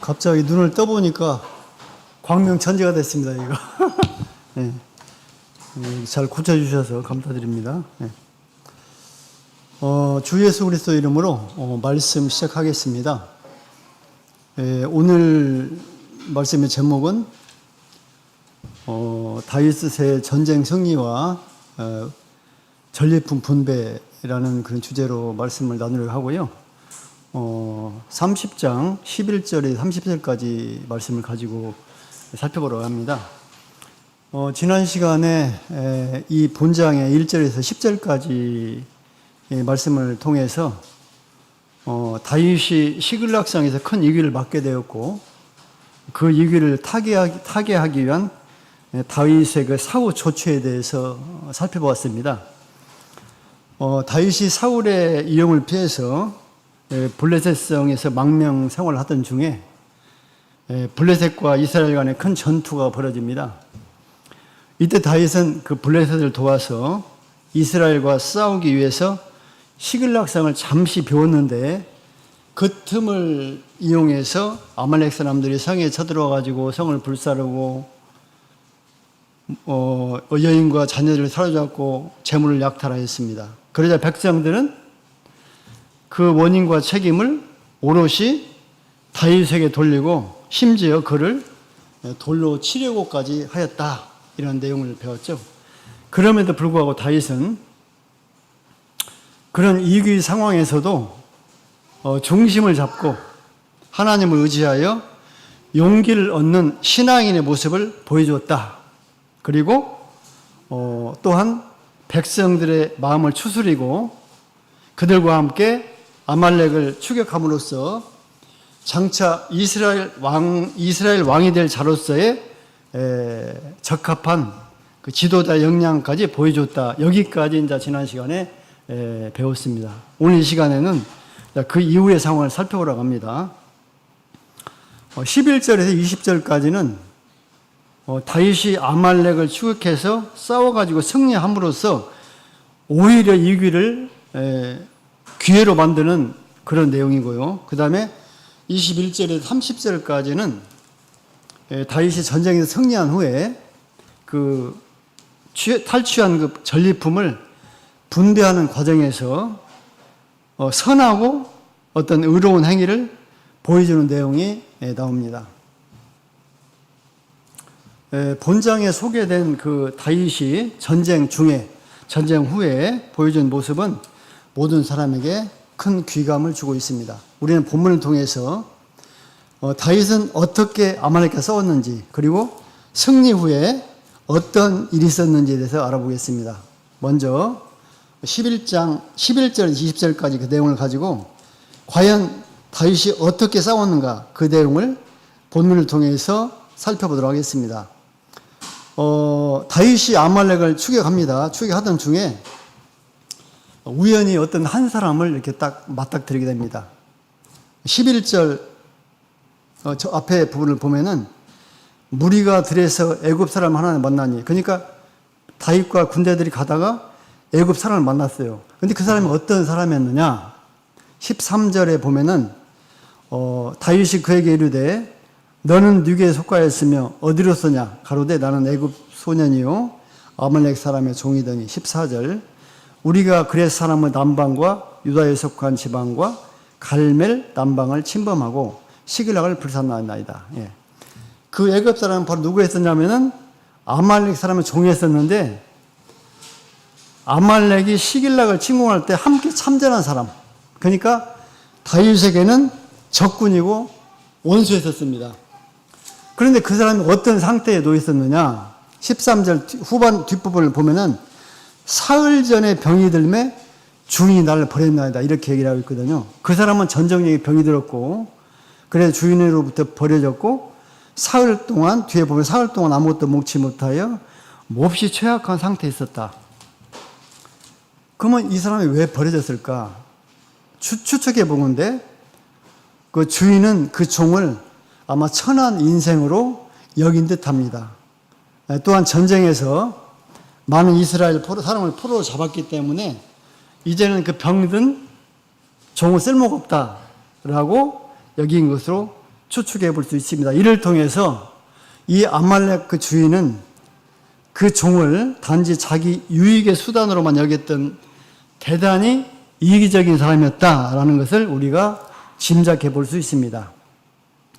갑자기 눈을 떠보니까 광명천지가 됐습니다, 이거. 네. 잘 고쳐주셔서 감사드립니다. 네. 주 예수 그리스도 이름으로 말씀 시작하겠습니다. 오늘 말씀의 제목은 다윗의 전쟁 승리와 전리품 분배라는 그런 주제로 말씀을 나누려고 하고요. 30장 11절에 30절까지 말씀을 가지고 살펴보려고 합니다. 지난 시간에 이 본장의 1절에서 10절까지 말씀을 통해서 다윗이 시글락상에서 큰 위기를 맞게 되었고 그 위기를 타개하기 위한 다윗의 그 사후 조치에 대해서 살펴보았습니다. 다윗이 사울의 이용을 피해서 블레셋 성에서 망명 생활을 하던 중에 블레셋과 이스라엘 간에 큰 전투가 벌어집니다. 이때 다윗은 그 블레셋을 도와서 이스라엘과 싸우기 위해서 시글락상을 잠시 비웠는데 그 틈을 이용해서 아말렉 사람들이 성에 쳐들어와 가지고 성을 불사르고 여인과 자녀들을 사로잡고 재물을 약탈하였습니다. 그러자 백성들은 그 원인과 책임을 오롯이 다윗에게 돌리고 심지어 그를 돌로 치려고까지 하였다, 이런 내용을 배웠죠. 그럼에도 불구하고 다윗은 그런 위기 상황에서도 중심을 잡고 하나님을 의지하여 용기를 얻는 신앙인의 모습을 보여주었다. 그리고 또한 백성들의 마음을 추스리고 그들과 함께 아말렉을 추격함으로써 장차 이스라엘 왕이 될 자로서의 적합한 그 지도자 역량까지 보여줬다. 여기까지 이제 지난 시간에 배웠습니다. 오늘 이 시간에는 그 이후의 상황을 살펴보려고 합니다. 11절에서 20절까지는 다윗이 아말렉을 추격해서 싸워가지고 승리함으로써 오히려 이 위기를 기회로 만드는 그런 내용이고요. 그 다음에 21절에서 30절까지는 다윗이 전쟁에서 승리한 후에 그 탈취한 그 전리품을 분배하는 과정에서 선하고 어떤 의로운 행위를 보여주는 내용이 나옵니다. 본장에 소개된 그 다윗이 전쟁 중에, 전쟁 후에 보여준 모습은 모든 사람에게 큰 귀감을 주고 있습니다. 우리는 본문을 통해서 다윗은 어떻게 아말렉과 싸웠는지, 그리고 승리 후에 어떤 일이 있었는지에 대해서 알아보겠습니다. 먼저 11장 11절 20절까지 그 내용을 가지고 과연 다윗이 어떻게 싸웠는가, 그 내용을 본문을 통해서 살펴보도록 하겠습니다. 다윗이 아말렉을 추격합니다. 추격하던 중에 우연히 어떤 한 사람을 이렇게 딱 맞닥뜨리게 됩니다. 11절 저 앞에 부분을 보면은 무리가 들에서 애굽 사람 하나를 만나니, 그러니까 다윗과 군대들이 가다가 애굽 사람을 만났어요. 근데 그 사람이 어떤 사람이었느냐? 13절에 보면은 다윗이 그에게 이르되 너는 누구에 속하였으며 어디로 서냐? 가로되 나는 애굽 소년이요 아말렉 사람의 종이더니. 14절 우리가 그렛 사람의 남방과 유다에 속한 지방과 갈멜 남방을 침범하고 시글락을 불살라나이다. 예. 그 애굽 사람은 바로 누구였었냐면은 아말렉 사람의 종이었었는데, 아말렉이 시글락을 침공할 때 함께 참전한 사람, 그러니까 다윗에게는 적군이고 원수였었습니다. 그런데 그 사람이 어떤 상태에 놓여 있었느냐? 13절 후반 뒷부분을 보면은 사흘 전에 병이 들매 주인이 나를 버렸나이다, 이렇게 얘기를 하고 있거든요. 그 사람은 전쟁력에 병이 들었고 그래서 주인으로부터 버려졌고 사흘 동안, 뒤에 보면 사흘 동안 아무것도 먹지 못하여 몹시 취약한 상태에 있었다. 그러면 이 사람이 왜 버려졌을까? 추측해 보건대 그 주인은 그 종을 아마 천한 인생으로 여긴 듯합니다. 또한 전쟁에서 많은 이스라엘 사람을 포로로 잡았기 때문에 이제는 그 병든 종은 쓸모가 없다라고 여긴 것으로 추측해 볼 수 있습니다. 이를 통해서 이 아말렉 그 주인은 그 종을 단지 자기 유익의 수단으로만 여겼던 대단히 이기적인 사람이었다라는 것을 우리가 짐작해 볼 수 있습니다.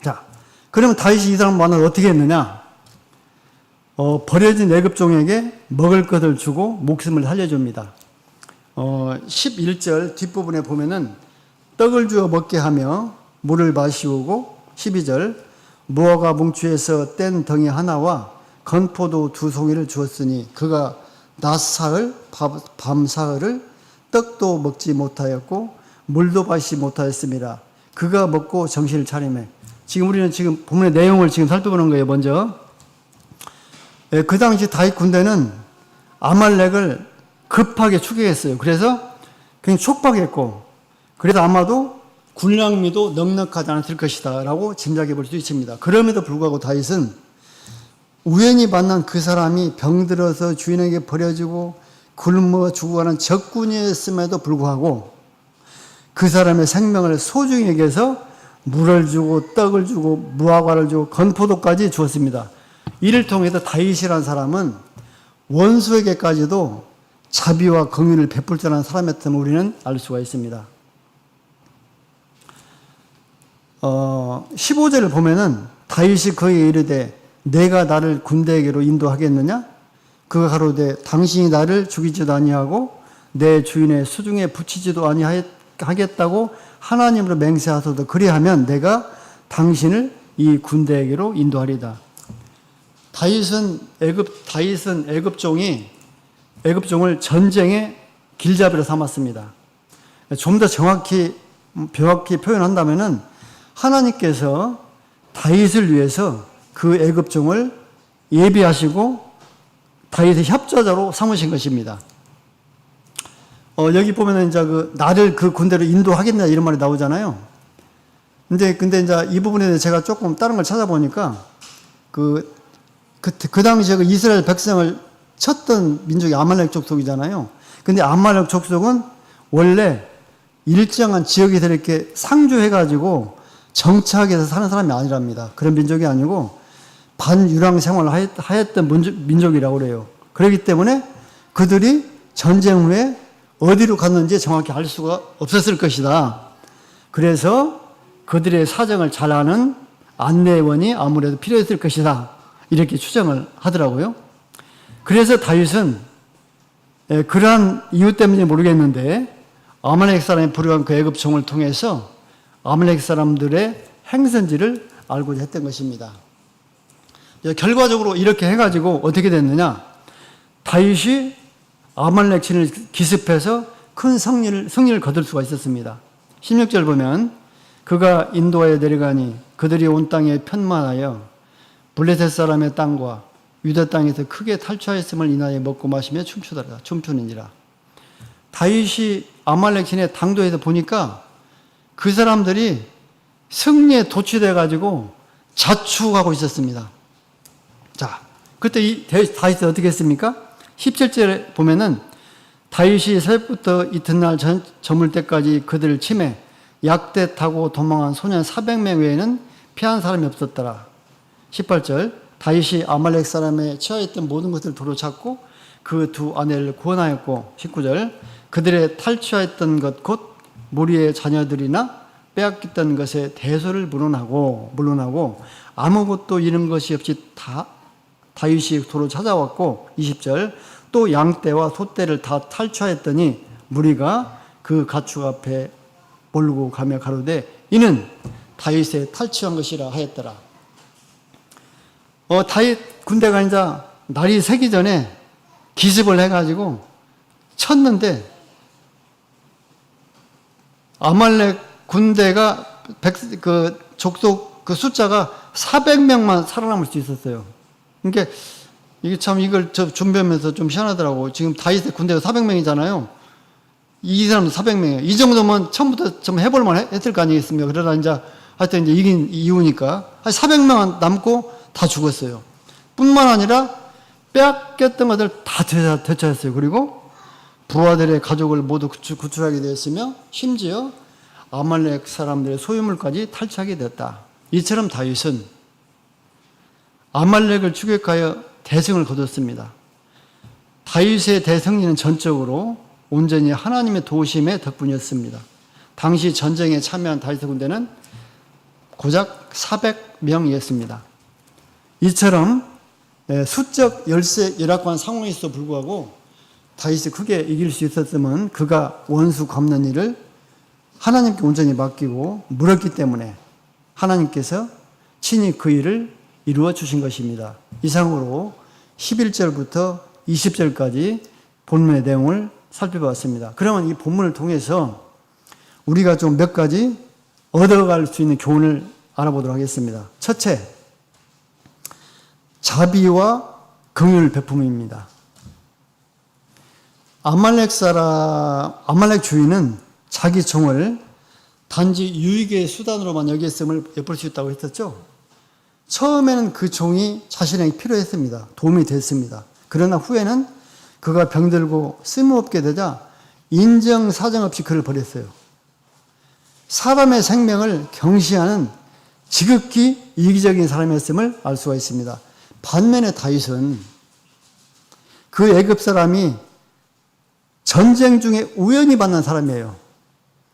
자, 그러면 다윗이 이 사람 만나서 어떻게 했느냐? 버려진 애굽종에게 먹을 것을 주고 목숨을 살려줍니다. 11절 뒷부분에 보면은 떡을 주어 먹게 하며 물을 마시우고 12절 무화과 뭉치에서 뗀 덩이 하나와 건포도 2송이를 주었으니 그가 낮 사흘 밤 사흘을 떡도 먹지 못하였고 물도 마시지 못하였습니다. 그가 먹고 정신을 차리매. 지금 우리는 지금 본문의 내용을 지금 살펴보는 거예요. 먼저 그 당시 다윗 군대는 아말렉을 급하게 추격했어요. 그래서 그냥 촉박했고, 그래서 아마도 군량미도 넉넉하지 않았을 것이다 라고 짐작해 볼 수 있습니다. 그럼에도 불구하고 다윗은 우연히 만난 그 사람이 병들어서 주인에게 버려지고 굶어 죽어가는 적군이었음에도 불구하고 그 사람의 생명을 소중히 여겨서 물을 주고 떡을 주고 무화과를 주고 건포도까지 주었습니다. 이를 통해서 다윗이라는 사람은 원수에게까지도 자비와 긍휼을 베풀 줄 아는 사람이었음을 우리는 알 수가 있습니다. 15절을 보면은 다윗이 그에게 이르되 내가 나를 군대에게로 인도하겠느냐? 그가 가로되 당신이 나를 죽이지도 아니하고 내 주인의 수중에 붙이지도 아니하겠다고 하나님으로 맹세하소서. 그리하면 내가 당신을 이 군대에게로 인도하리다. 다윗은 애굽종을 전쟁의 길잡이로 삼았습니다. 좀 더 정확히 표현한다면은 하나님께서 다윗을 위해서 그 애굽종을 예비하시고 다윗의 협조자로 삼으신 것입니다. 여기 보면은 이제 나를 그 군대로 인도하겠냐 이런 말이 나오잖아요. 근데 이제 이 부분에 대해서 제가 조금 다른 걸 찾아보니까 그 당시에 그 이스라엘 백성을 쳤던 민족이 아말렉 족속이잖아요. 근데 아말렉 족속은 원래 일정한 지역에서 이렇게 상주해가지고 정착해서 사는 사람이 아니랍니다. 그런 민족이 아니고 반유랑 생활을 하였던 민족이라고 그래요. 그렇기 때문에 그들이 전쟁 후에 어디로 갔는지 정확히 알 수가 없었을 것이다. 그래서 그들의 사정을 잘 아는 안내원이 아무래도 필요했을 것이다. 이렇게 추정을 하더라고요. 그래서 다윗은 그러한 이유 때문인지 모르겠는데 아말렉 사람이 불효한 그 애굽종을 통해서 아말렉 사람들의 행선지를 알고자 했던 것입니다. 결과적으로 이렇게 해가지고 어떻게 됐느냐? 다윗이 아말렉 진을 기습해서 큰 승리를 거둘 수가 있었습니다. 16절 보면 그가 인도하에 내려가니 그들이 온 땅에 편만하여 블레셋 사람의 땅과 유다 땅에서 크게 탈취하였음을 인하여 먹고 마시며 춤추느니라. 다윗이 아말렉 진의 당도에서 보니까 그 사람들이 승리에 도취돼 가지고 자축하고 있었습니다. 자, 그때 다윗이 어떻게 했습니까? 17절에 보면은 다윗이 새벽부터 이튿날 저물 때까지 그들을 치매 약대 타고 도망한 소년 400명 외에는 피한 사람이 없었더라. 18절 다윗이 아말렉 사람의 취하였던 모든 것을 도로찾고 그 두 아내를 구원하였고 19절 그들의 탈취하였던 것 곧 무리의 자녀들이나 빼앗겼던 것에 대소를 물론하고 아무것도 잃은 것이 없이 다 다윗이 도로 찾아왔고 20절 또 양떼와 소떼를 다 탈취하였더니 무리가 그 가축 앞에 몰고 가며 가로되 이는 다윗의 탈취한 것이라 하였더라. 다윗 군대가 이제 날이 새기 전에 기습을 해가지고 쳤는데 아말렉 군대가 족속 그 숫자가 400명만 살아남을 수 있었어요. 그러니까 이게 참 이걸 준비하면서 좀 희한하더라고. 지금 다윗의 군대가 400명이잖아요. 이 사람도 400명이에요. 이 정도면 처음부터 좀 해볼만 했을 거 아니겠습니까? 그러다 이제 하여튼 이제 이긴 이유니까 한 400명 남고 다 죽었어요. 뿐만 아니라 빼앗겼던 것들 다 되찾았어요. 그리고 부하들의 가족을 모두 구출하게 되었으며 심지어 아말렉 사람들의 소유물까지 탈취하게 되었다. 이처럼 다윗은 아말렉을 추격하여 대승을 거뒀습니다. 다윗의 대승리는 전적으로 온전히 하나님의 도우심의 덕분이었습니다. 당시 전쟁에 참여한 다윗의 군대는 고작 400명이었습니다. 이처럼 수적 열악한 상황에서도 불구하고 다윗이 크게 이길 수 있었으면 그가 원수 갚는 일을 하나님께 온전히 맡기고 물었기 때문에 하나님께서 친히 그 일을 이루어 주신 것입니다. 이상으로 11절부터 20절까지 본문의 내용을 살펴봤습니다. 그러면 이 본문을 통해서 우리가 좀 몇 가지 얻어갈 수 있는 교훈을 알아보도록 하겠습니다. 첫째, 자비와 긍휼 베품입니다. 아말렉 주인은 자기 종을 단지 유익의 수단으로만 여겼음을 엿볼 수 있다고 했었죠. 처음에는 그 종이 자신에게 필요했습니다. 도움이 됐습니다. 그러나 후에는 그가 병들고 쓸모없게 되자 인정사정 없이 그를 버렸어요. 사람의 생명을 경시하는 지극히 이기적인 사람이었음을 알 수가 있습니다. 반면에 다윗은 그 애굽 사람이 전쟁 중에 우연히 만난 사람이에요.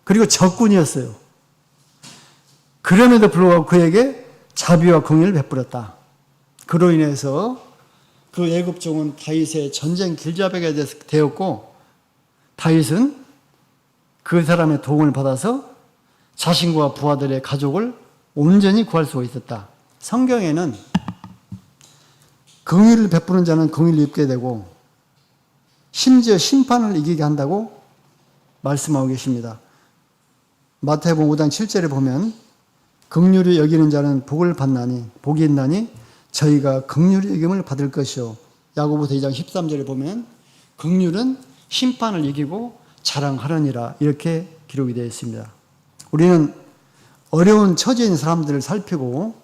그리고 적군이었어요. 그럼에도 불구하고 그에게 자비와 긍휼을 베풀었다. 그로 인해서 그 애굽 종은 다윗의 전쟁 길잡이가 되었고 다윗은 그 사람의 도움을 받아서 자신과 부하들의 가족을 온전히 구할 수가 있었다. 성경에는 긍휼을 베푸는 자는 긍휼을 입게 되고 심지어 심판을 이기게 한다고 말씀하고 계십니다. 마태복음 5장 7절에 보면 긍휼히 여기는 자는 복이 있나니 저희가 긍휼히 여김을 받을 것이요. 야고보서 2장 13절에 보면 긍휼은 심판을 이기고 자랑하느니라 이렇게 기록이 되어 있습니다. 우리는 어려운 처지에 있는 사람들을 살피고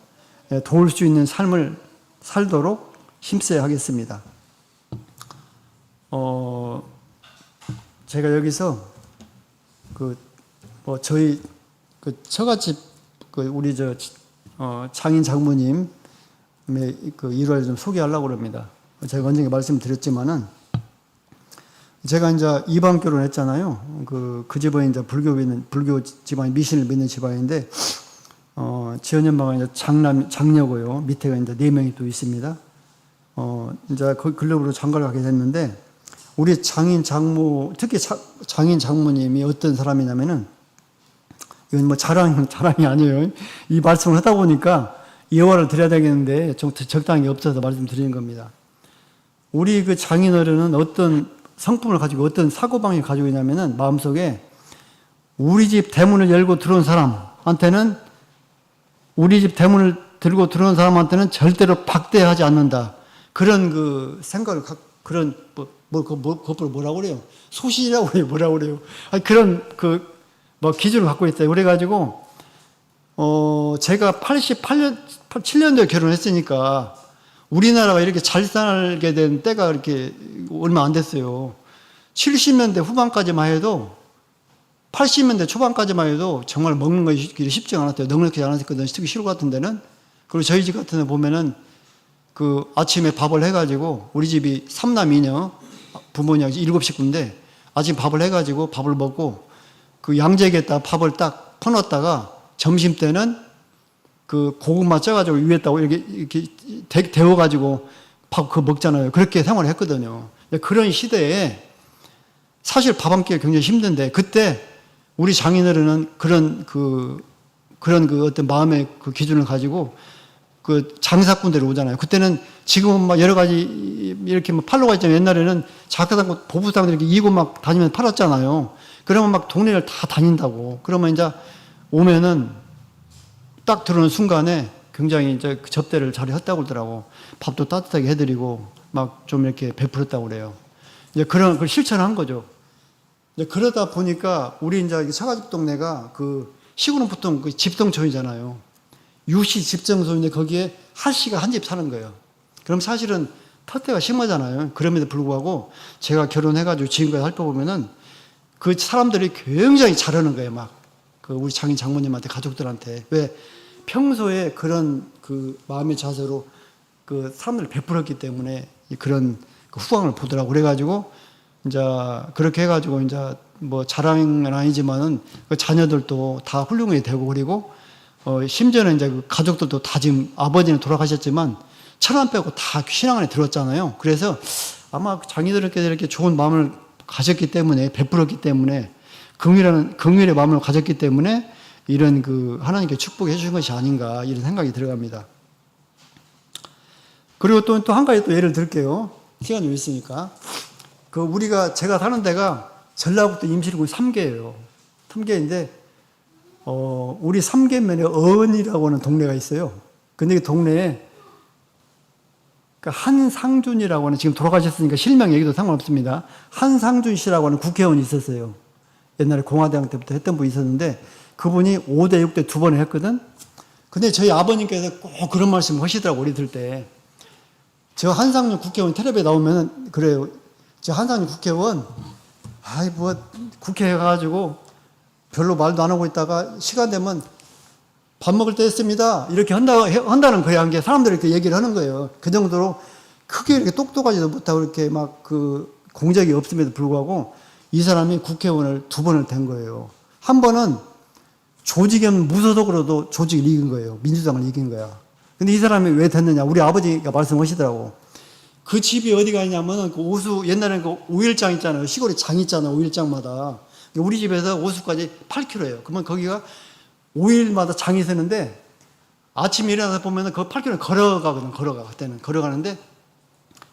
도울 수 있는 삶을 살도록 힘써야 하겠습니다. 제가 여기서 저희 처갓집 우리 장인 장모님의 일화를 좀 소개하려고 합니다. 제가 언젠가 말씀드렸지만은 제가 이제 이방 결혼했잖아요. 그 집은 이제 불교 집안이 미신을 믿는 집안인데 지은 엄마가 이제 장녀고요. 밑에가 이제 4명이 또 있습니다. 이제 그 글로브로 장가를 가게 됐는데 우리 장인 장모, 특히 장인 장모님이 어떤 사람이냐면은 이건 뭐 자랑이 아니에요. 이 말씀을 하다 보니까 예화를 드려야 되겠는데 좀 적당히 없어서 말씀드리는 겁니다. 우리 그 장인어른은 어떤 성품을 가지고 어떤 사고방식을 가지고 있냐면은 마음속에 우리 집 대문을 열고 들어온 사람한테는 우리 집 대문을 들고 들어온 사람한테는 절대로 박대하지 않는다. 그런 그 생각을 그런 그걸 뭐라고 그래요? 소신이라고 그래요? 뭐라고 그래요? 아니 그런 기준을 갖고 있어요. 그래가지고 제가 7년도에 결혼했으니까 우리나라가 이렇게 잘 살게 된 때가 이렇게 얼마 안 됐어요. 70년대 후반까지만 해도 80년대 초반까지만 해도 정말 먹는 것이 쉽지 않았대요. 넉넉히 않았거든요. 특히 시골 같은 데는. 그리고 저희 집 같은 데 보면은 아침에 밥을 해가지고 우리 집이 3남 2녀 부모님 7식구인데 아침 밥을 해가지고 밥을 먹고 양재기에다 밥을 딱 퍼놨다가 점심 때는 고구마 쪄가지고 위에다가 이렇게 데워가지고 밥 먹잖아요. 그렇게 생활을 했거든요. 그런 시대에 사실 밥 한 끼가 굉장히 힘든데 그때 우리 장인어른은 그런 어떤 마음의 기준을 가지고 장사꾼들이 오잖아요. 그때는 지금은 막 여러 가지 이렇게 팔로가 있잖아요. 옛날에는 작가당 보부상들 이렇게 이고 막 다니면서 팔았잖아요. 그러면 막 동네를 다 다닌다고. 그러면 이제 오면은 딱 들어오는 순간에 굉장히 이제 접대를 잘 했다고 그러더라고. 밥도 따뜻하게 해드리고 막 좀 이렇게 베풀었다고 그래요. 이제 그런 걸 실천한 거죠. 이제 그러다 보니까 우리 이제 처가집 동네가 시골은 보통 집정촌이잖아요. 유씨 집정촌인데 거기에 할씨가 한 집 사는 거예요. 그럼 사실은 텃대가 심하잖아요. 그럼에도 불구하고 제가 결혼해가지고 지금까지 살펴보면은 그 사람들이 굉장히 잘하는 거예요. 막 그 우리 장모님한테, 가족들한테. 왜? 평소에 그런 그 마음의 자세로 그 사람들을 베풀었기 때문에 그런 그 후광을 보더라고. 그래가지고 이제 그렇게 해가지고 이제 뭐 자랑은 아니지만은 그 자녀들도 다 훌륭하게 되고, 그리고 심지어는 이제 그 가족들도 다 지금, 아버지는 돌아가셨지만 천안 빼고 다 신앙 안에 들었잖아요. 그래서 아마 자기들께 이렇게 좋은 마음을 가졌기 때문에, 베풀었기 때문에, 긍휼의 마음을 가졌기 때문에 이런 그 하나님께 축복해 주신 것이 아닌가, 이런 생각이 들어갑니다. 그리고 또 한 가지 또 예를 들게요. 시간이 좀 있으니까. 제가 사는 데가 전라북도 임실군 삼계예요. 삼계인데, 우리 삼계면에 어은이라고 하는 동네가 있어요. 근데 그 동네에 한상준이라고 하는, 지금 돌아가셨으니까 실명 얘기도 상관없습니다. 한상준 씨라고 하는 국회의원이 있었어요. 옛날에 공화당 때부터 했던 분이 있었는데, 그분이 5대 6대 2번을 했거든. 근데 저희 아버님께서 꼭 그런 말씀을 하시더라고, 어리들 때. 저 한상준 국회의원 텔레비에 나오면 그래요. 저 한상준 국회의원, 국회에 가가지고 별로 말도 안 하고 있다가 시간 되면 밥 먹을 때 했습니다. 이렇게 한다는 거야. 한 게 사람들이 이렇게 얘기를 하는 거예요. 그 정도로 크게 이렇게 똑똑하지도 못하고 이렇게 막 그 공적이 없음에도 불구하고 이 사람이 국회의원을 2번을 된 거예요. 한 번은 조직은 무소속으로도 조직을 이긴 거예요. 민주당을 이긴 거야. 근데 이 사람이 왜 됐느냐? 우리 아버지가 말씀하시더라고. 그 집이 어디가 있냐면, 그 오수, 옛날에는 그 오일장 있잖아요. 시골에 장 있잖아요. 오일장마다. 우리 집에서 오수까지 8km예요. 그러면 거기가 5일마다 장이 서는데, 아침에 일어나서 보면은 그 8km 걸어가거든, 그때는. 걸어가는데,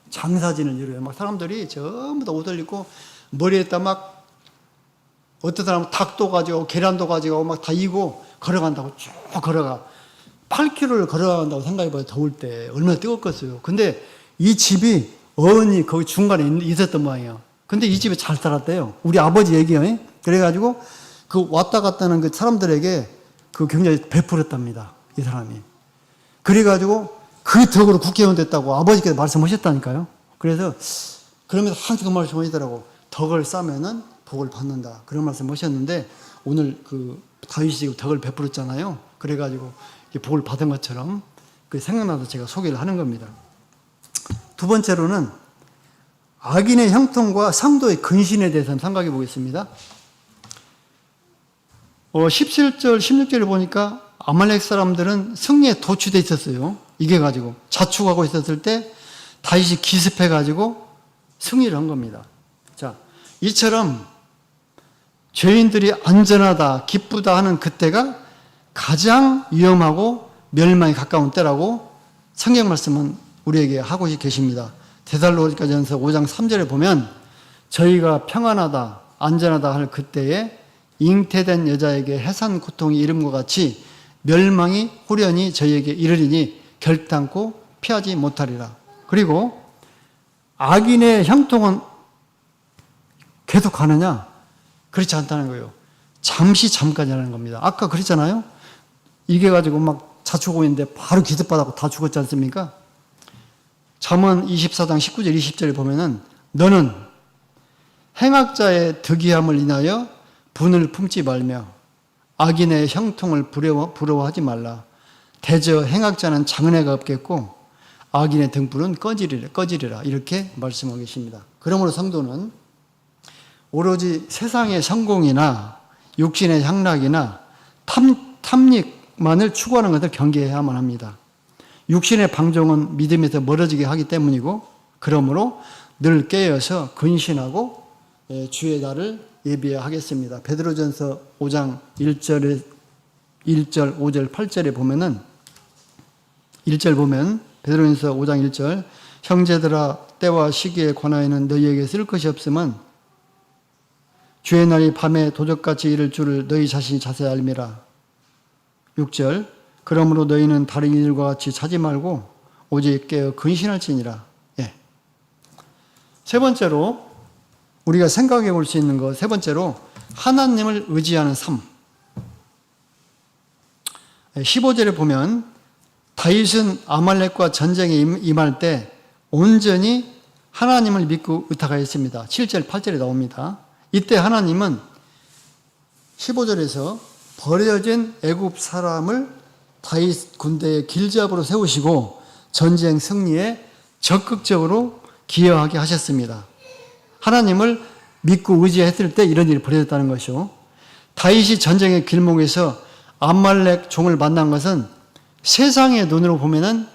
장사진을 이뤄요. 막 사람들이 전부 다 옷을 입고, 머리에다 막, 어떤 사람은 닭도 가지고, 계란도 가지고, 막 다 이고, 걸어간다고 쭉 걸어가. 8km를 걸어간다고 생각해봐요. 더울 때. 얼마나 뜨겁겠어요. 근데 이 집이 어은이 거기 중간에 있었던 모양이에요. 근데 이 집에 잘 살았대요. 우리 아버지 얘기예요. 그래가지고 그 왔다 갔다 하는 그 사람들에게 그 굉장히 베풀었답니다. 이 사람이. 그래가지고 그 덕으로 국회의원 됐다고 아버지께서 말씀하셨다니까요. 그래서 그러면서 항상 그 말씀 하시더라고. 덕을 쌓으면은 복을 받는다. 그런 말씀 하셨는데 오늘 그 다윗이 덕을 베풀었잖아요. 그래가지고 복을 받은 것처럼 그 생각나서 제가 소개를 하는 겁니다. 두 번째로는 악인의 형통과 상도의 근신에 대해서 생각해 보겠습니다. 17절, 16절을 보니까 아말렉 사람들은 승리에 도취되어 있었어요. 이겨가지고 자축하고 있었을 때 다윗이 기습해가지고 승리를 한 겁니다. 자, 이처럼 죄인들이 안전하다, 기쁘다 하는 그때가 가장 위험하고 멸망에 가까운 때라고 성경 말씀은 우리에게 하고 계십니다. 데살로니가전서 5장 3절에 보면 저희가 평안하다, 안전하다 할 그때에 잉태된 여자에게 해산 고통이 이름과 같이 멸망이 후련히 저희에게 이르리니 결단코 피하지 못하리라. 그리고 악인의 형통은 계속 가느냐? 그렇지 않다는 거예요. 잠깐이라는 겁니다. 아까 그랬잖아요. 이게 가지고 막 자축하고 있는데 바로 기습받았고 다 죽었지 않습니까? 잠언 24장 19절 20절에 보면은 너는 행악자의 득이함을 인하여 분을 품지 말며 악인의 형통을 부러워하지 말라. 대저 행악자는 장은혜가 없겠고 악인의 등불은 꺼지리라. 이렇게 말씀하고 계십니다. 그러므로 성도는 오로지 세상의 성공이나 육신의 향락이나 탐닉만을 추구하는 것을 경계해야만 합니다. 육신의 방종은 믿음에서 멀어지게 하기 때문이고, 그러므로 늘 깨어서 근신하고 주의 날을 예비해야 하겠습니다. 베드로전서 5장 1절, 5절, 8절에 보면은 1절 보면 베드로전서 5장 1절 형제들아 때와 시기에 관하여는 너희에게 쓸 것이 없음은 주의 날이 밤에 도적같이 이를 줄을 너희 자신이 자세히 알미라. 6절 그러므로 너희는 다른 이들과 같이 자지 말고 오직 깨어 근신할지니라. 예. 세 번째로 우리가 생각해 볼 수 있는 것, 세 번째로 하나님을 의지하는 삶. 15절에 보면 다윗은 아말렉과 전쟁에 임할 때 온전히 하나님을 믿고 의탁하였습니다. 7절, 8절에 나옵니다. 이때 하나님은 15절에서 버려진 애굽 사람을 다윗 군대의 길잡으로 세우시고 전쟁 승리에 적극적으로 기여하게 하셨습니다. 하나님을 믿고 의지했을 때 이런 일이 벌어졌다는 것이요. 다윗이 전쟁의 길목에서 암말렉 종을 만난 것은 세상의 눈으로 보면은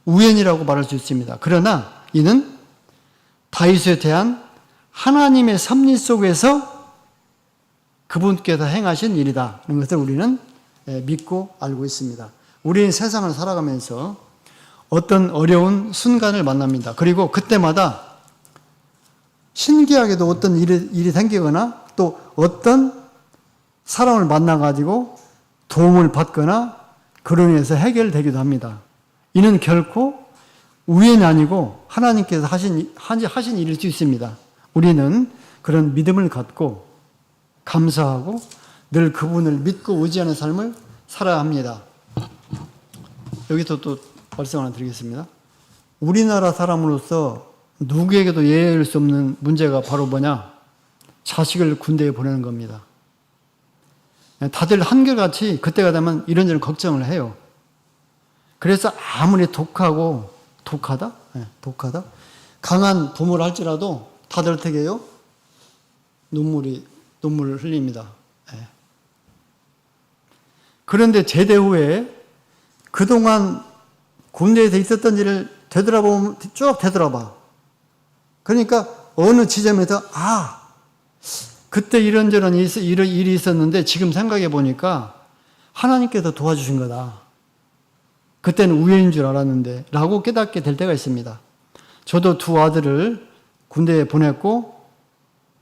우연이라고 말할 수 있습니다. 그러나 이는 다윗에 대한 하나님의 섭리 속에서 그분께서 행하신 일이다. 이런 것을 우리는 믿고 알고 있습니다. 우리는 세상을 살아가면서 어떤 어려운 순간을 만납니다. 그리고 그때마다 신기하게도 어떤 일이 생기거나 또 어떤 사람을 만나가지고 도움을 받거나 그로 인해서 해결되기도 합니다. 이는 결코 우연이 아니고 하나님께서 하신 일일 수 있습니다. 우리는 그런 믿음을 갖고 감사하고 늘 그분을 믿고 의지하는 삶을 살아야 합니다. 여기서 또 말씀 하나 드리겠습니다. 우리나라 사람으로서 누구에게도 예외일 수 없는 문제가 바로 뭐냐? 자식을 군대에 보내는 겁니다. 다들 한결같이 그때가 되면 이런저런 걱정을 해요. 그래서 아무리 독하다? 강한 부모를 할지라도 다들 어떻게 해요? 눈물을 흘립니다. 그런데 제대 후에 그동안 군대에서 있었던 일을 되돌아보면 쭉 되돌아봐. 그러니까 어느 지점에서 그때 이런저런 일이 있었는데 지금 생각해 보니까 하나님께서 도와주신 거다. 그때는 우연인 줄 알았는데 라고 깨닫게 될 때가 있습니다. 저도 두 아들을 군대에 보냈고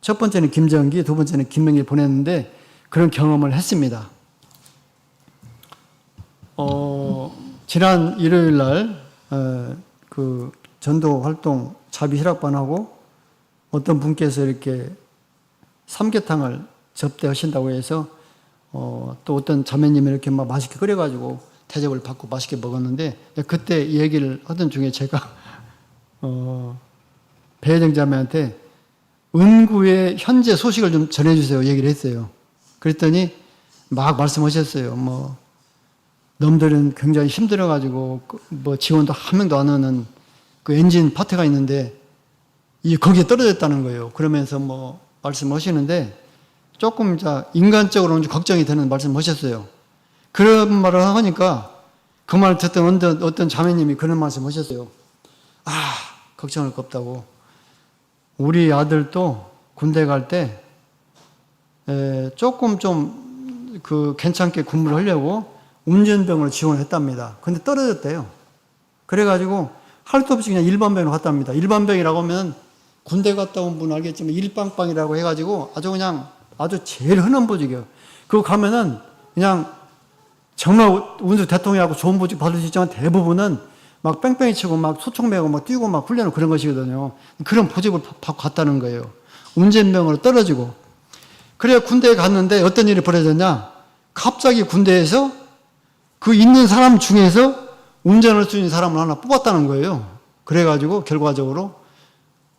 첫 번째는 김정기, 두 번째는 김명기 보냈는데 그런 경험을 했습니다. 지난 일요일 날 그 전도 활동 자비 희락반하고 어떤 분께서 이렇게 삼계탕을 접대하신다고 해서 또 어떤 자매님이 이렇게 막 맛있게 끓여가지고 대접을 받고 맛있게 먹었는데 그때 얘기를 하던 중에 제가 배혜정 자매한테 은구의 현재 소식을 좀 전해주세요 얘기를 했어요. 그랬더니 막 말씀하셨어요. 놈들은 굉장히 힘들어가지고 지원도 한 명도 안 오는 그 엔진 파트가 있는데 거기에 떨어졌다는 거예요. 그러면서 말씀하시는데 조금 인간적으로는 좀 걱정이 되는 말씀하셨어요. 그런 말을 하니까 그 말을 듣던 어떤 자매님이 그런 말씀하셨어요. 걱정할 거 없다고. 우리 아들도 군대 갈 때 조금 좀 괜찮게 근무를 하려고 운전병으로 지원을 했답니다. 근데 떨어졌대요. 그래가지고 할 수 없이 그냥 일반병으로 갔답니다. 일반병이라고 하면 군대 갔다 온 분 알겠지만 일빵빵이라고 해가지고 아주 제일 흔한 보직이에요. 그거 가면은 그냥 정말 운수 대통령하고 좋은 보직 받을 수 있지만 대부분은 막 뺑뺑이 치고 막 소총 메고 막 뛰고 막 훈련을 그런 것이거든요. 그런 보직을 받고 갔다는 거예요. 운전병으로 떨어지고. 그래 군대에 갔는데 어떤 일이 벌어졌냐? 갑자기 군대에서 그 있는 사람 중에서 운전할 수 있는 사람을 하나 뽑았다는 거예요. 그래가지고 결과적으로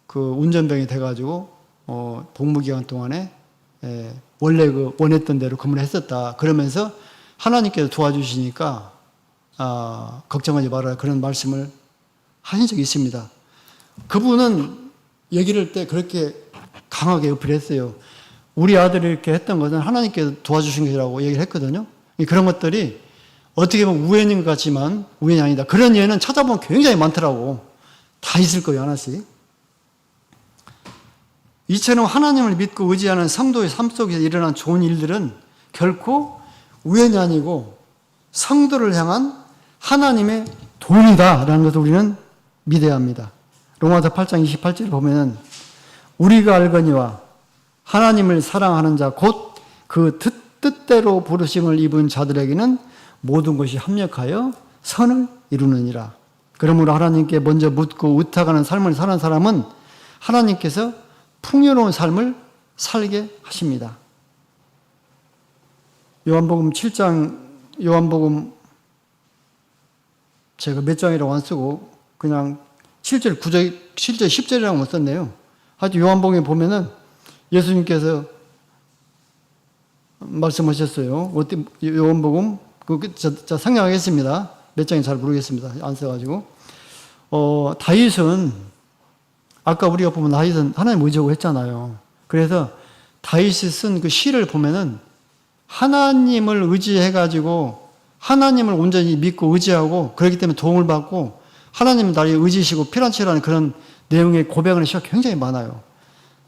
그 운전병이 돼가지고 복무기간 동안에 원래 원했던 대로 근무를 했었다. 그러면서 하나님께서 도와주시니까 걱정하지 말아라 그런 말씀을 하신 적이 있습니다. 그분은 얘기를 할 때 그렇게 강하게 어필했어요. 우리 아들이 이렇게 했던 것은 하나님께서 도와주신 것이라고 얘기를 했거든요. 그런 것들이 어떻게 보면 우연인 것 같지만 우연이 아니다. 그런 예는 찾아보면 굉장히 많더라고. 다 있을 거예요, 하나씩. 이처럼 하나님을 믿고 의지하는 성도의 삶 속에서 일어난 좋은 일들은 결코 우연이 아니고 성도를 향한 하나님의 도움이다라는 것을 우리는 믿어야 합니다. 로마서 8장 28절을 보면은 우리가 알거니와 하나님을 사랑하는 자 곧 그 뜻대로 부르심을 입은 자들에게는 모든 것이 합력하여 선을 이루느니라. 그러므로 하나님께 먼저 묻고 의탁하는 삶을 사는 사람은 하나님께서 풍요로운 삶을 살게 하십니다. 요한복음 7장, 요한복음 제가 몇 장이라고 안 쓰고 그냥 7절, 9절, 7절, 10절이라고 썼네요. 하여튼 요한복음에 보면은 예수님께서 말씀하셨어요. 요한복음 자 상냥하겠습니다. 몇 장인지 잘 모르겠습니다. 안 써가지고 다윗은 아까 우리가 보면 다윗은 하나님 의지하고 했잖아요. 그래서 다윗이 쓴 그 시를 보면은 하나님을 의지해가지고 하나님을 온전히 믿고 의지하고 그렇기 때문에 도움을 받고 하나님 나를 의지시고 피란치라는 그런 내용의 고백하는 시가 굉장히 많아요.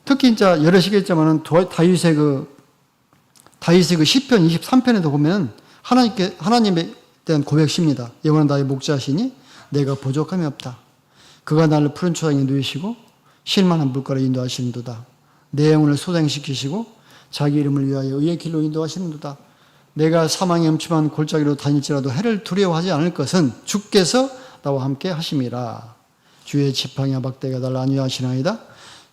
특히 이제 여러시겠지만은 다윗의 그 시편 23편에도 보면 하나님에 대한 고백시입니다. 영원한 나의 목자시니 내가 부족함이 없다. 그가 나를 푸른 초장에 누이시고 실만한 물가로 인도하시는도다. 내 영혼을 소생시키시고 자기 이름을 위하여 의의 길로 인도하시는도다. 내가 사망의 음침한 골짜기로 다닐지라도 해를 두려워하지 않을 것은 주께서 나와 함께 하심이라. 주의 지팡이와 막대가 나를 안위하시나이다.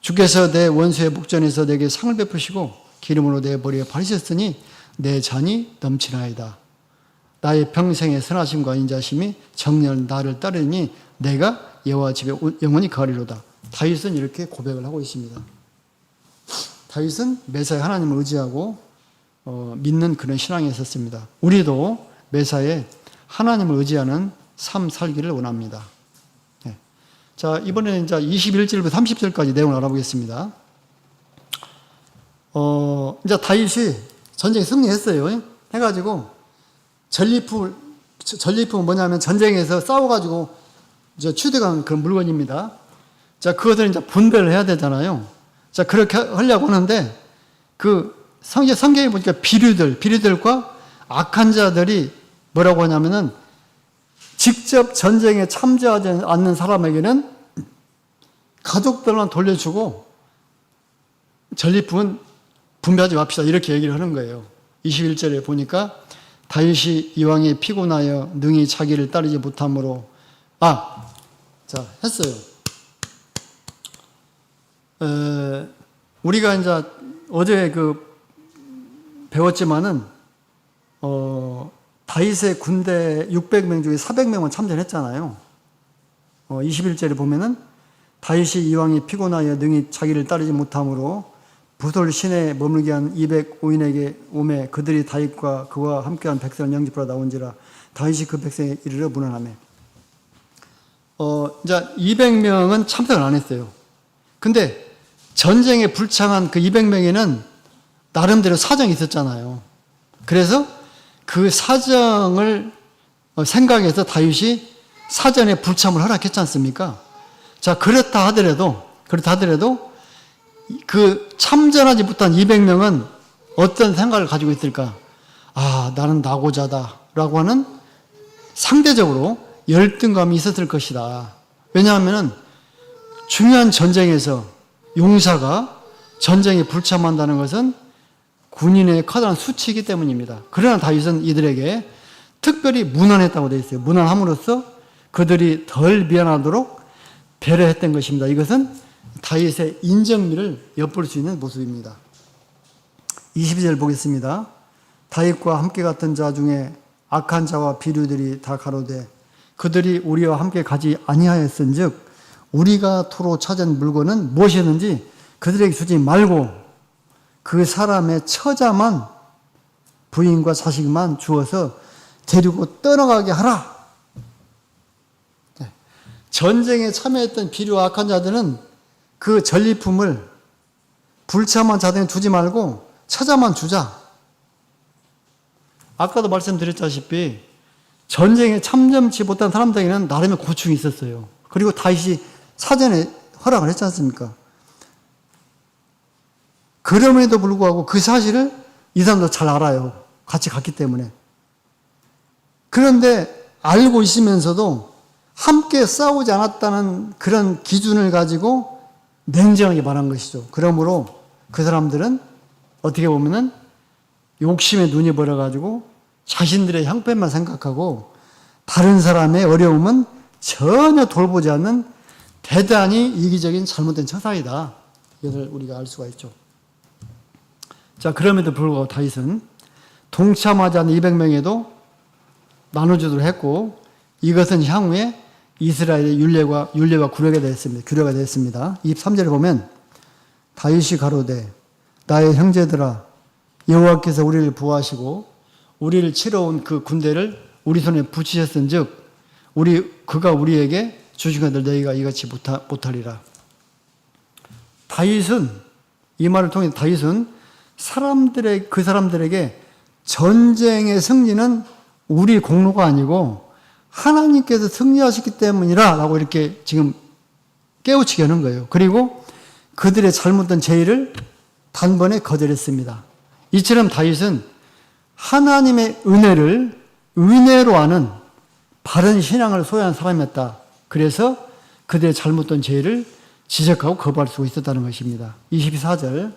주께서 내 원수의 목전에서 내게 상을 베푸시고 기름으로 내 머리에 바르셨으니 내 잔이 넘치나이다. 나의 평생의 선하심과 인자심이 정녕 나를 따르니 내가 여호와 집에 영원히 거하리로다. 다윗은 이렇게 고백을 하고 있습니다. 다윗은 매사에 하나님을 의지하고 믿는 그런 신앙이 있었습니다. 우리도 매사에 하나님을 의지하는 삶 살기를 원합니다. 네. 자, 이번에는 이제 21절부터 30절까지 내용을 알아보겠습니다. 이제 다윗이 전쟁에 승리했어요. 해가지고 전리품은 뭐냐면 전쟁에서 싸워가지고 이제 취득한 그런 물건입니다. 자, 그것을 이제 분배를 해야 되잖아요. 자, 그렇게 하려고 하는데 성경에 보니까 비류들과 악한 자들이 뭐라고 하냐면은 직접 전쟁에 참여하지 않는 사람에게는 가족들만 돌려주고 전리품은 분배하지 맙시다. 이렇게 얘기를 하는 거예요. 21절에 보니까 다윗이 이왕에 피곤하여 능히 자기를 따르지 못함으로 했어요. 우리가 이제 어제 배웠지만은 다윗의 군대 600명 중에 400명은 참전했잖아요. 21절에 보면은 다윗이 이왕에 피곤하여 능히 자기를 따르지 못함으로 부솔 시내에 머물게 한 205인에게 오매 그들이 다윗과 그와 함께한 백성을 영접하러 나온지라 다윗이 그 백성에 이르러 문안하매. 이제 200명은 참석을 안 했어요. 근데 전쟁에 불창한 그 200명에는 나름대로 사정이 있었잖아요. 그래서 그 사정을 생각해서 다윗이 사전에 불참을 허락했지 않습니까? 자, 그렇다 하더라도 그 참전하지 못한 200명은 어떤 생각을 가지고 있을까? 나는 낙오자다 라고 하는 상대적으로 열등감이 있었을 것이다. 왜냐하면 중요한 전쟁에서 용사가 전쟁에 불참한다는 것은 군인의 커다란 수치이기 때문입니다. 그러나 다윗은 이들에게 특별히 문안했다고 되어 있어요. 문안함으로써 그들이 덜 미안하도록 배려했던 것입니다. 이것은 다윗의 인정미를 엿볼 수 있는 모습입니다. 22절 보겠습니다. 다윗과 함께 갔던 자 중에 악한 자와 비류들이 다 가로되 그들이 우리와 함께 가지 아니하였은즉 우리가 토로 찾은 물건은 무엇이었는지 그들에게 주지 말고 그 사람의 처자만 부인과 자식만 주어서 데리고 떠나가게 하라. 전쟁에 참여했던 비류와 악한 자들은 그 전리품을 불참한 자들은 주지 말고 처자만 주자. 아까도 말씀드렸다시피 전쟁에 참여치 못한 사람들에게는 나름의 고충이 있었어요. 그리고 다윗이 사전에 허락을 했지 않습니까? 그럼에도 불구하고 그 사실을 이 사람도 잘 알아요. 같이 갔기 때문에. 그런데 알고 있으면서도 함께 싸우지 않았다는 그런 기준을 가지고 냉정하게 말한 것이죠. 그러므로 그 사람들은 어떻게 보면은 욕심에 눈이 벌어가지고 자신들의 형편만 생각하고 다른 사람의 어려움은 전혀 돌보지 않는 대단히 이기적인 잘못된 처사이다. 이것을 우리가 알 수가 있죠. 자, 그럼에도 불구하고 다윗은 동참하지 않은 200명에도 나눠주도록 했고 이것은 향후에 이스라엘의 율례와 규례가 되었습니다. 23절에 보면 다윗이 가로되 나의 형제들아 여호와께서 우리를 보호하시고 우리를 치러 온 그 군대를 우리 손에 붙이셨은즉 그가 우리에게 주신 것들 너희가 이같이 못하리라. 다윗은, 이 말을 통해 다윗은 그 사람들에게 전쟁의 승리는 우리 공로가 아니고 하나님께서 승리하셨기 때문이라 라고 이렇게 지금 깨우치게 하는 거예요. 그리고 그들의 잘못된 죄를 단번에 거절했습니다. 이처럼 다윗은 하나님의 은혜를 은혜로 아는 바른 신앙을 소유한 사람이었다. 그래서 그들의 잘못된 죄를 지적하고 거부할 수 있었다는 것입니다. 24절,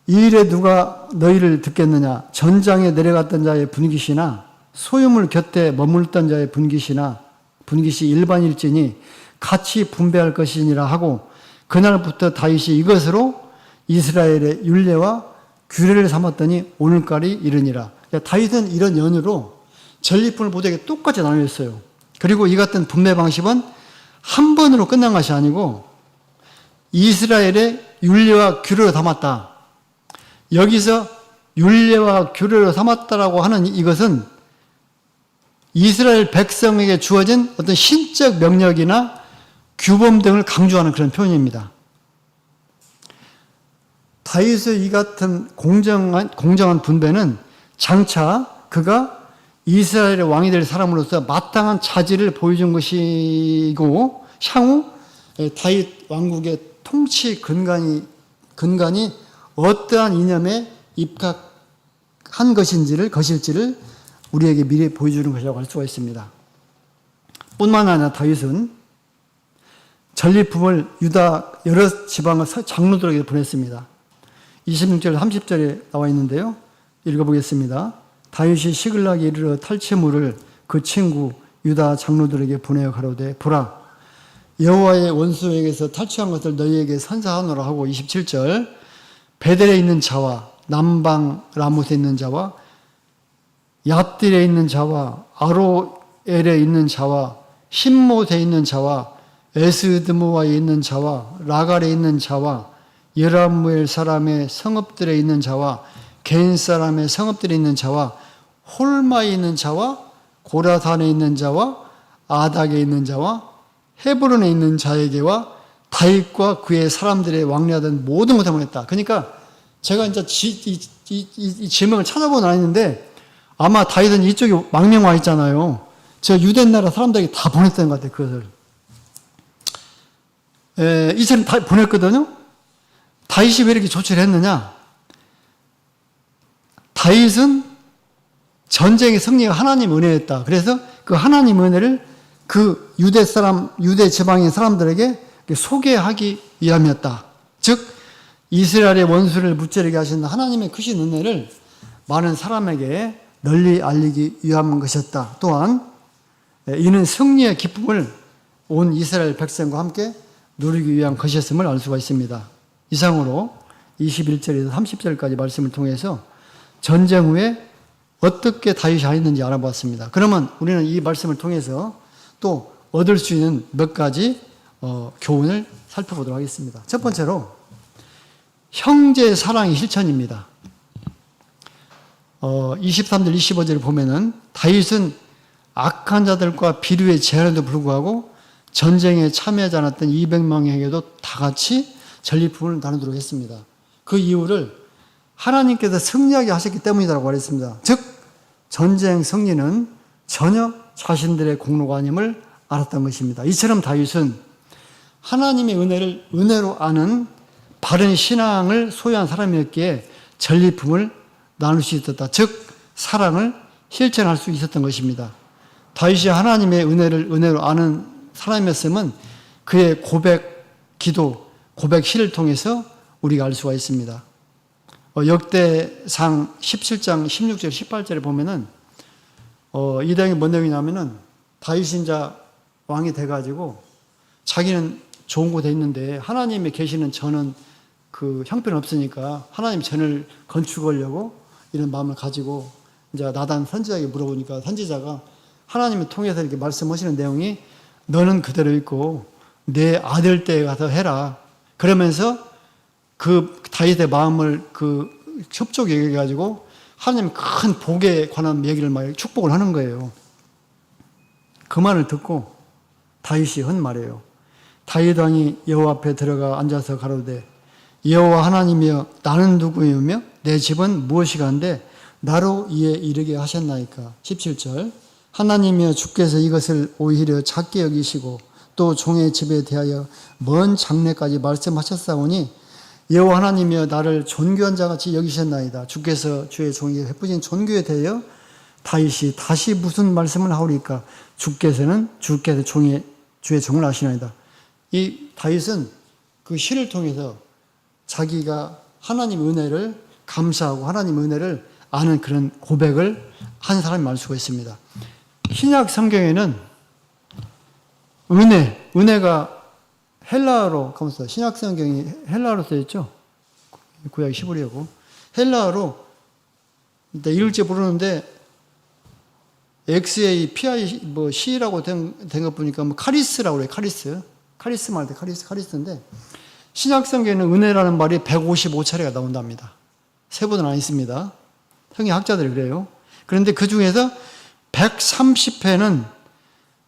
이 일에 누가 너희를 듣겠느냐? 전장에 내려갔던 자의 분깃이나 소유물 곁에 머물던 자의 분깃이 일반일지니 같이 분배할 것이니라 하고, 그날부터 다윗이 이것으로 이스라엘의 율례와 규례를 삼았더니 오늘까지 이르니라. 다윗은 이런 연유로 전리품을 모두에게 똑같이 나누었어요. 그리고 이 같은 분배 방식은 한 번으로 끝난 것이 아니고 이스라엘의 율례와 규례로 담았다. 여기서 율례와 규례로 삼았다라고 하는 이것은 이스라엘 백성에게 주어진 어떤 신적 명령이나 규범 등을 강조하는 그런 표현입니다. 다윗의 이 같은 공정한 분배는 장차 그가 이스라엘의 왕이 될 사람으로서 마땅한 자질을 보여준 것이고, 향후 다윗 왕국의 통치 근간이 어떠한 이념에 입각한 것일지를 우리에게 미리 보여주는 것이라고 할 수가 있습니다. 뿐만 아니라 다윗은 전리품을 유다 여러 지방의 장로들에게 보냈습니다. 26절 30절에 나와 있는데요. 읽어보겠습니다. 다윗이 시글락에 이르러 탈취물을 그 친구 유다 장로들에게 보내어 가로되 보라, 여호와의 원수에게서 탈취한 것을 너희에게 선사하노라 하고, 27절 베델에 있는 자와 남방 라못에 있는 자와 얏딜에 있는 자와 아로엘에 있는 자와 신못에 있는 자와 에스드모아에 있는 자와 라갈에 있는 자와 여라무엘 사람의 성읍들에 있는 자와 게인 사람의 성읍들에 있는 자와 홀마에 있는 자와 고라산에 있는 자와 아닥에 있는 자와 헤브론에 있는 자에게와 다윗과 그의 사람들의 왕래하던 모든 것을 보냈다. 그러니까 제가 이제 이 지명을 찾아보고 나왔는데 아마 다윗은 이쪽에 망명 와 있잖아요. 저 유대 나라 사람들에게 다 보냈던 것 같아요. 그것을. 이처럼 다 보냈거든요. 다윗이 왜 이렇게 조치를 했느냐? 다윗은 전쟁의 승리가 하나님 은혜였다. 그래서 그 하나님 은혜를 그 유대 지방의 사람들에게 소개하기 위함이었다. 즉 이스라엘의 원수를 무찌르게 하신 하나님의 크신 은혜를 많은 사람에게 널리 알리기 위한 것이었다. 또한 이는 승리의 기쁨을 온 이스라엘 백성과 함께 누리기 위한 것이었음을 알 수가 있습니다. 이상으로 21절에서 30절까지 말씀을 통해서 전쟁 후에 어떻게 다윗이 하였는지 알아보았습니다. 그러면 우리는 이 말씀을 통해서 또 얻을 수 있는 몇 가지 교훈을 살펴보도록 하겠습니다. 첫 번째로 형제 사랑의 실천입니다. 23절 25절을 보면은 다윗은 악한 자들과 비류의 제한에도 불구하고 전쟁에 참여하지 않았던 200명에게도 다 같이 전리품을 나누도록 했습니다. 그 이유를 하나님께서 승리하게 하셨기 때문이라고 말했습니다. 즉 전쟁 승리는 전혀 자신들의 공로가 아님을 알았던 것입니다. 이처럼 다윗은 하나님의 은혜를 은혜로 아는 바른 신앙을 소유한 사람이었기에 전리품을 나눌 수 있었다. 즉 사랑을 실천할 수 있었던 것입니다. 다윗이 하나님의 은혜를 은혜로 아는 사람이었으면 그의 고백, 기도, 고백 시를 통해서 우리가 알 수가 있습니다. 역대상 17장 16절 18절에 보면은 이 내용이 뭔 내용이냐면은 다윗이 이제 왕이 돼가지고 자기는 좋은 곳에 있는데 하나님이 계시는 전은 그 형편 없으니까 하나님 전을 건축하려고 이런 마음을 가지고 이제 나단 선지자에게 물어보니까 선지자가 하나님을 통해서 이렇게 말씀하시는 내용이 너는 그대로 있고 내 아들 때에 가서 해라. 그러면서 그 다윗의 마음을 그 협족 얘기해가지고 하나님 큰 복에 관한 얘기를 막 축복을 하는 거예요. 그 말을 듣고 다윗이 한 말이에요. 다윗 왕이 여호와 앞에 들어가 앉아서 가로되 여호와 하나님이여 나는 누구이며 내 집은 무엇이가 한데 나로 이에 이르게 하셨나이까. 17절 하나님이여 주께서 이것을 오히려 작게 여기시고 또 종의 집에 대하여 먼 장래까지 말씀하셨사오니 여호와 하나님이여 나를 존귀한 자같이 여기셨나이다. 주께서 주의 종에게 베푸신 존귀에 대하여 다윗이 다시 무슨 말씀을 하오리까. 주께서 주의 종을 아시나이다. 이 다윗은 그 시를 통해서 자기가 하나님의 은혜를 감사하고 하나님의 은혜를 아는 그런 고백을 한 사람이 알 수가 있습니다. 신약 성경에는 은혜가 헬라어로, 가만있어. 신약 성경이 헬라어로 써있죠? 구약 히브리어고. 헬라어로, 읽을지 모르는데, XAPI, C라고 된 것 보니까, 카리스라고 그래요, 카리스. 카리스 말 때 카리스인데, 신약 성경에는 은혜라는 말이 155차례가 나온답니다. 세번은 안 있습니다. 성경 학자들이 그래요. 그런데 그 중에서 130회는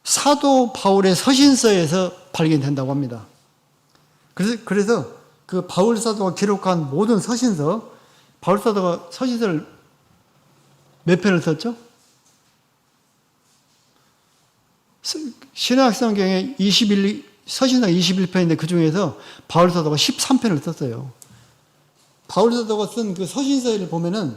사도 바울의 서신서에서 발견된다고 합니다. 그래서 그 바울 사도가 기록한 모든 서신서, 바울 사도가 서신서를 몇 편을 썼죠? 신약 성경에 서신서가 21편인데 그 중에서 바울 사도가 13편을 썼어요. 바울 사도가 쓴 그 서신서를 보면은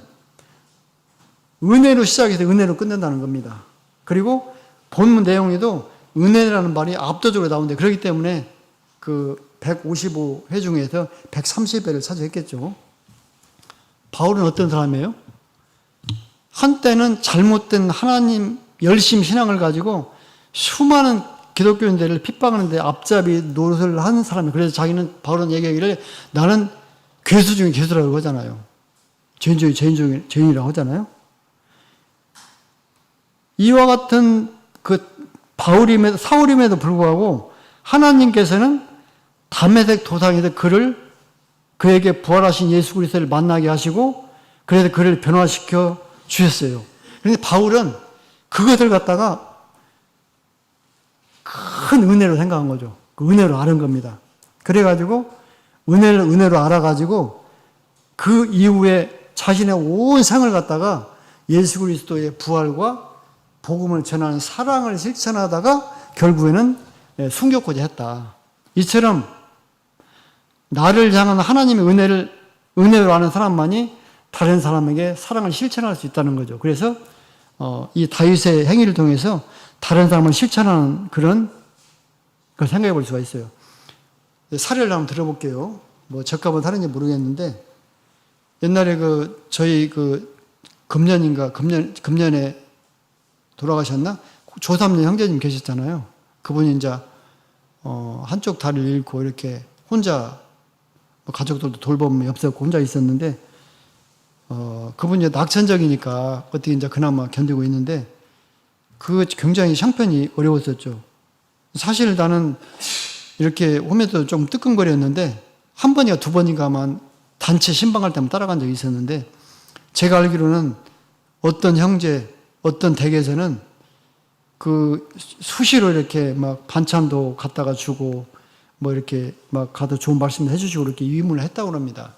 은혜로 시작해서 은혜로 끝낸다는 겁니다. 그리고 본문 내용에도 은혜라는 말이 압도적으로 나오는데 그렇기 때문에 그 155회 중에서 130회를 차지했겠죠. 바울은 어떤 사람이에요? 한때는 잘못된 하나님 열심 신앙을 가지고 수많은 기독교인들을 핍박하는데 앞잡이 노릇을 하는 사람이에요. 그래서 바울은 얘기하기를 나는 괴수 중에 괴수라고 하잖아요. 죄인 중에 죄인이라고 하잖아요. 이와 같은 그 사울임에도 불구하고 하나님께서는 다메섹 도상에서 그에게 부활하신 예수 그리스도를 만나게 하시고 그래서 그를 변화시켜 주셨어요. 그런데 바울은 그것을 갖다가 큰 은혜로 생각한 거죠. 그 은혜로 아는 겁니다. 그래가지고 은혜로 알아가지고 그 이후에 자신의 온 생을 갖다가 예수 그리스도의 부활과 복음을 전하는 사랑을 실천하다가 결국에는 숨겼고자 했다. 이처럼 나를 향한 하나님의 은혜로 아는 사람만이 다른 사람에게 사랑을 실천할 수 있다는 거죠. 그래서 이 다윗의 행위를 통해서 다른 사람을 실천하는 그런 걸 생각해 볼 수가 있어요. 사례를 한번 들어볼게요. 적합은 다른지 모르겠는데 옛날에 저희 금년에 돌아가셨나? 조삼년 형제님 계셨잖아요. 그분이 이제 한쪽 다리를 잃고 이렇게 혼자 가족들도 돌봄이 없었고 혼자 있었는데 그분이 낙천적이니까 어떻게 이제 그나마 견디고 있는데 굉장히 형편이 어려웠었죠. 사실 나는 이렇게 오면서 좀 뜨끔거렸는데 한 번인가 두 번인가만 단체 신방할 때만 따라간 적이 있었는데 제가 알기로는 어떤 형제, 어떤 댁에서는 수시로 이렇게 막 반찬도 갖다가 주고 이렇게 막 가도 좋은 말씀도 해주시고 이렇게 위문을 했다고 합니다.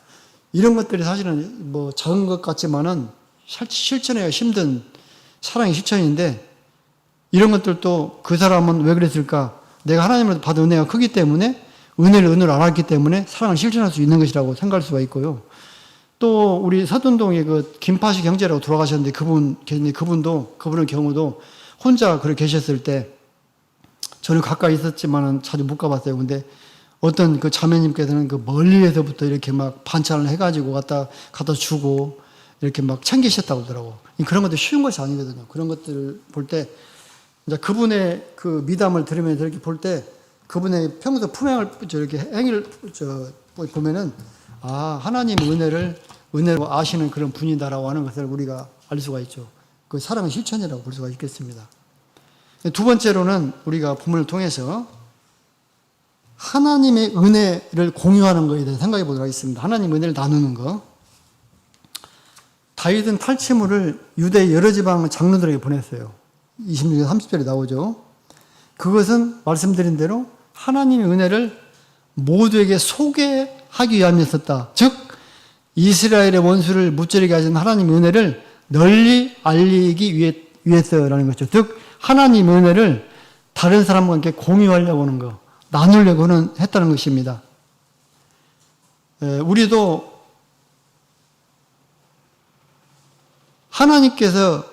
이런 것들이 사실은 작은 것 같지만은 실천해야 힘든 사랑의 실천인데 이런 것들도 그 사람은 왜 그랬을까? 내가 하나님으로부터 받은 은혜가 크기 때문에 은혜로 알았기 때문에 사랑을 실천할 수 있는 것이라고 생각할 수가 있고요. 또 우리 서둔동에 김파식 형제라고 돌아가셨는데 그분의 경우도 혼자 그렇게 계셨을 때 저는 가까이 있었지만은 자주 못 가봤어요. 근데 어떤 그 자매님께서는 멀리에서부터 이렇게 막 반찬을 해가지고 갖다 주고 이렇게 막 챙기셨다고 하더라고. 그런 것도 쉬운 것이 아니거든요. 그런 것들을 볼 때 이제 그분의 그 미담을 들으면서 이렇게 볼 때 그분의 평소 품행을 이렇게 행위를 보면은 하나님의 은혜로 아시는 그런 분이다라고 하는 것을 우리가 알 수가 있죠. 그 사랑의 실천이라고 볼 수가 있겠습니다. 두 번째로는 우리가 본문을 통해서 하나님의 은혜를 공유하는 것에 대해 생각해 보도록 하겠습니다. 하나님의 은혜를 나누는 것. 다윗은 탈취물을 유대 여러 지방 장로들에게 보냈어요. 26절 30절에 나오죠. 그것은 말씀드린 대로 하나님의 은혜를 모두에게 소개하기 위함이었었다. 즉 이스라엘의 원수를 무찌르게 하신 하나님의 은혜를 널리 알리기 위해서라는 것이죠. 즉 하나님의 은혜를 다른 사람과 함께 공유하려고 하는 것, 나누려고 했다는 것입니다. 우리도 하나님께서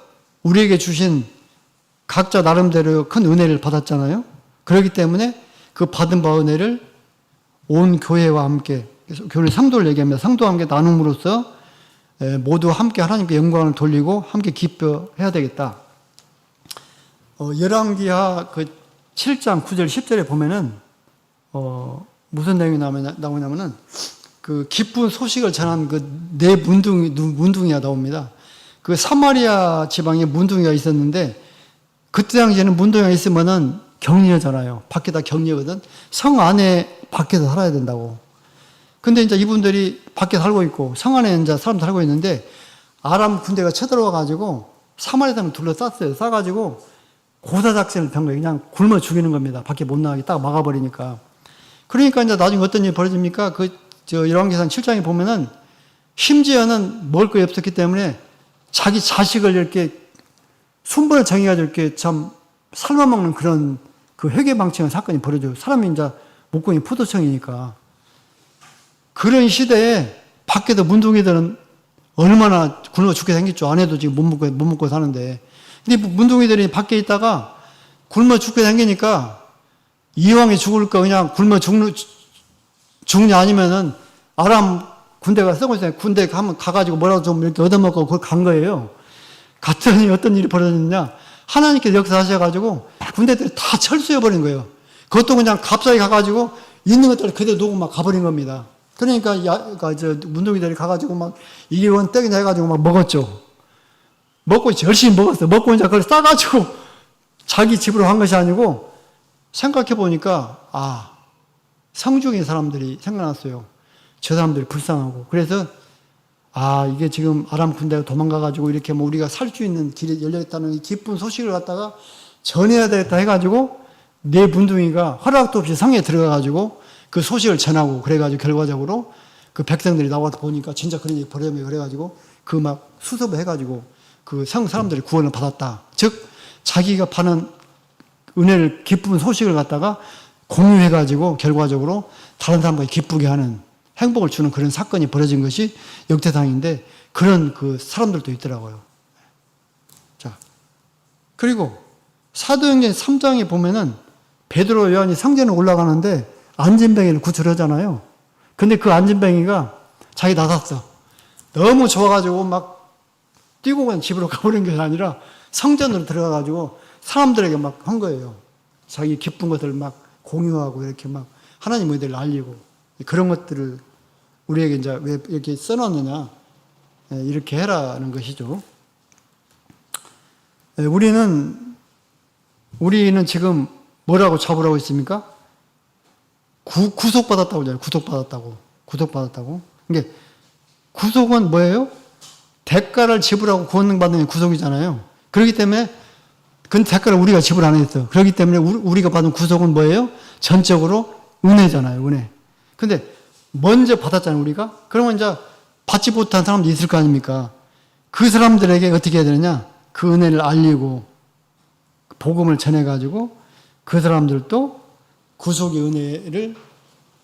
우리에게 주신 각자 나름대로 큰 은혜를 받았잖아요. 그렇기 때문에 그 받은 바 은혜를 온 교회와 함께, 교회 상도를 얘기합니다. 상도와 함께 나눔으로써 모두 함께 하나님께 영광을 돌리고 함께 기뻐해야 되겠다. 열왕기하 그 7장 9절 10절에 보면은 무슨 내용이 나오냐면은 그 기쁜 소식을 전한 그 네 문둥이가 나옵니다. 그 사마리아 지방에 문둥이가 있었는데 그때 당시에는 문둥이가 있으면은 격리잖아요. 밖에다 격리거든. 성 안에 밖에서 살아야 된다고. 근데 이제 이분들이 밖에 살고 있고 성 안에 이제 사람 살고 있는데 아람 군대가 쳐들어와 가지고 사마리아 사람을 둘러쌌어요. 싸가지고 고사작전을 편 거예요. 그냥 굶어 죽이는 겁니다. 밖에 못 나가게 딱 막아버리니까. 그러니까 이제 나중에 어떤 일이 벌어집니까? 열왕기상 7장에 보면은 심지어는 먹을 거 없었기 때문에 자기 자식을 이렇게 순번을 정해가지고 이렇게 참 삶아먹는 그런 그 회개방치한 사건이 벌어져요. 사람이 이제 목공이 포도청이니까. 그런 시대에 밖에도 문둥이들은 얼마나 굶어 죽게 생겼죠. 안에도 지금 못 먹고 사는데. 근데 문둥이들이 밖에 있다가 굶어 죽게 생기니까 이왕에 죽을 거 그냥 굶어 죽냐 아니면은 아람 군대가 쓰고 있어요. 군대 가가지고 뭐라도 좀 이렇게 얻어먹고 그걸 간 거예요. 갔더니 어떤 일이 벌어졌느냐. 하나님께서 역사하셔가지고 군대들이 다 철수해버린 거예요. 그것도 그냥 값싸게 가가지고 있는 것들을 그대로 놓고 막 가버린 겁니다. 그러니까 문둥이들이 가가지고 막 이게 원 떡이냐 해가지고 막 먹었죠. 먹고 열심히 먹었어요. 먹고 이제 그걸 싸가지고 자기 집으로 한 것이 아니고 생각해 보니까 성중의 사람들이 생각났어요. 저 사람들이 불쌍하고. 그래서 이게 지금 아람 군대가 도망가가지고 이렇게 뭐 우리가 살 수 있는 길이 열려있다는 이 기쁜 소식을 갖다가 전해야 되겠다 해가지고 네 문둥이가 허락도 없이 성에 들어가가지고 그 소식을 전하고 그래가지고 결과적으로 그 백성들이 나와서 보니까 진짜 그런 일이 벌어졌네. 그래가지고 그 막 수습을 해가지고 그 성 사람들이 구원을 받았다. 즉 자기가 받은 은혜를 기쁜 소식을 갖다가 공유해가지고 결과적으로 다른 사람과 기쁘게 하는 행복을 주는 그런 사건이 벌어진 것이 역대상인데 그런 그 사람들도 있더라고요. 자, 그리고 사도행전 3장에 보면은 베드로 요한이 성전에 올라가는데 안진뱅이를 구출하잖아요. 근데 그 안진뱅이가 자기 나섰어. 너무 좋아가지고 막 뛰고 그냥 집으로 가버린 게 아니라 성전으로 들어가가지고 사람들에게 막 한 거예요. 자기 기쁜 것들을 막 공유하고 이렇게 막 하나님 의대를 알리고 그런 것들을 우리에게 이제 왜 이렇게 써놨느냐 이렇게 해라는 것이죠. 우리는 지금 뭐라고 잡으라고 있습니까? 구속받았다고 하잖아요. 구속받았다고. 그러니까 구속은 뭐예요? 대가를 지불하고 구원받는 게 구속이잖아요. 그렇기 때문에 그 대가를 우리가 지불 안 했어. 그렇기 때문에 우리가 받은 구속은 뭐예요? 전적으로 은혜잖아요. 은혜. 근데 먼저 받았잖아요. 우리가. 그러면 이제 받지 못한 사람도 있을 거 아닙니까? 그 사람들에게 어떻게 해야 되느냐? 그 은혜를 알리고 복음을 전해가지고 그 사람들도 구속의 은혜를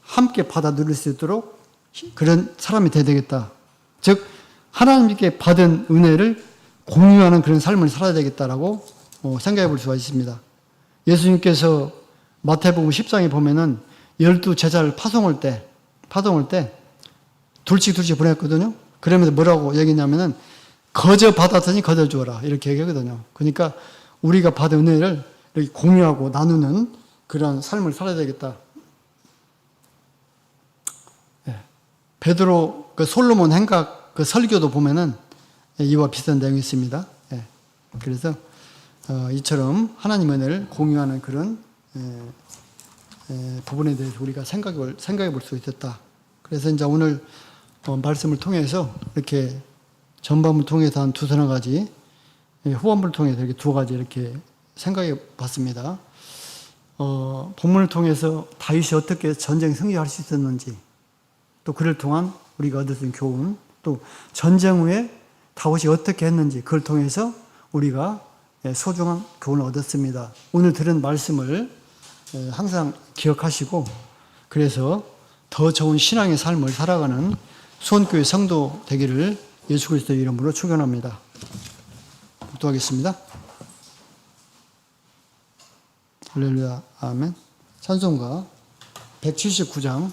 함께 받아 누릴 수 있도록 그런 사람이 돼야 되겠다. 즉 하나님께 받은 은혜를 공유하는 그런 삶을 살아야 되겠다라고 생각해 볼 수가 있습니다. 예수님께서 마태복음 10장에 보면은 12 제자를 파송할 때 둘씩 보냈거든요. 그러면서 뭐라고 얘기했냐면은 거저 받았으니 거저 주어라 이렇게 얘기하거든요. 그러니까 우리가 받은 은혜를 이렇게 공유하고 나누는 그런 삶을 살아야 되겠다. 베드로 그 솔로몬 행각 그 설교도 보면은 이와 비슷한 내용이 있습니다. 그래서 이처럼 하나님 은혜를 공유하는 그런 부분에 대해서 우리가 생각해 볼 수 있었다. 그래서 이제 오늘 말씀을 통해서 이렇게 전반부를 통해서 한 두서너 가지, 후반부를 통해서 이렇게 두 가지 이렇게 생각해 봤습니다. 본문을 통해서 다윗이 어떻게 전쟁 승리할 수 있었는지, 또 그를 통한 우리가 얻었던 교훈, 또 전쟁 후에 다윗이 어떻게 했는지 그걸 통해서 우리가 소중한 교훈을 얻었습니다. 오늘 들은 말씀을 항상 기억하시고, 그래서 더 좋은 신앙의 삶을 살아가는 수원교회 성도 되기를 예수 그리스도의 이름으로 축원합니다. 기도하겠습니다. 할렐루야, 아멘. 찬송가 179장